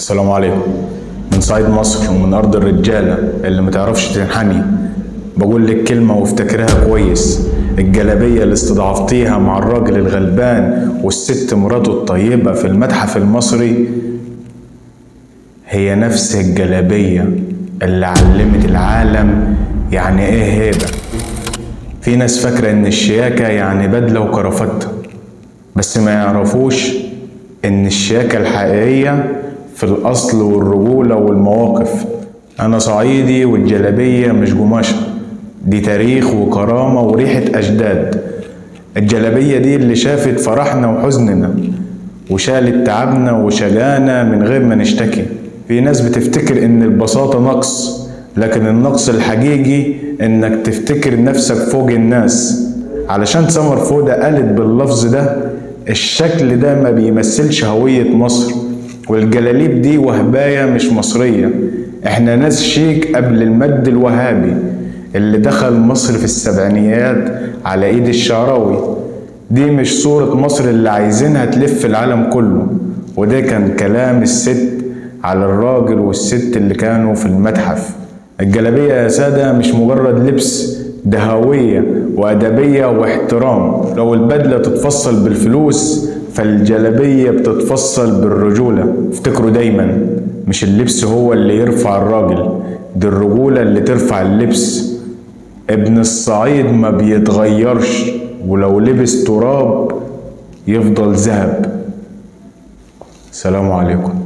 السلام عليكم. من صعيد مصر ومن أرض الرجالة اللي متعرفش تنحني، بقول لك كلمة وافتكرها كويس. الجلابية اللي استضعفتيها مع الراجل الغلبان والست مراته الطيبة في المتحف المصري هي نفس الجلابية اللي علمت العالم يعني ايه هيبة. في ناس فاكرة ان الشياكة يعني بدلة وكرافتة، بس ما يعرفوش ان الشياكة الحقيقية في الأصل والرجولة والمواقف. أنا صعيدي والجلابية مش قماشة، دي تاريخ وكرامة وريحة أجداد. الجلابية دي اللي شافت فرحنا وحزننا وشالت تعبنا وشجانا من غير ما نشتكي. في ناس بتفتكر إن البساطة نقص، لكن النقص الحقيقي إنك تفتكر نفسك فوق الناس. علشان سمر فودة قالت باللفظ ده الشكل ده ما بيمثلش هوية مصر، والجلاليب دي وهباية مش مصرية. احنا ناس شيك قبل المد الوهابي اللي دخل مصر في السبعينيات على ايد الشعراوي. دي مش صورة مصر اللي عايزينها تلف العالم كله. وده كان كلام الست على الراجل والست اللي كانوا في المتحف. الجلابية يا سادة مش مجرد لبس، ده هوية وأدبية واحترام. لو البدلة تتفصل بالفلوس فالجلابية بتتفصل بالرجولة. افتكروا دايما مش اللبس هو اللي يرفع الراجل، دي الرجولة اللي ترفع اللبس. ابن الصعيد ما بيتغيرش، ولو لبس تراب يفضل ذهب. السلام عليكم.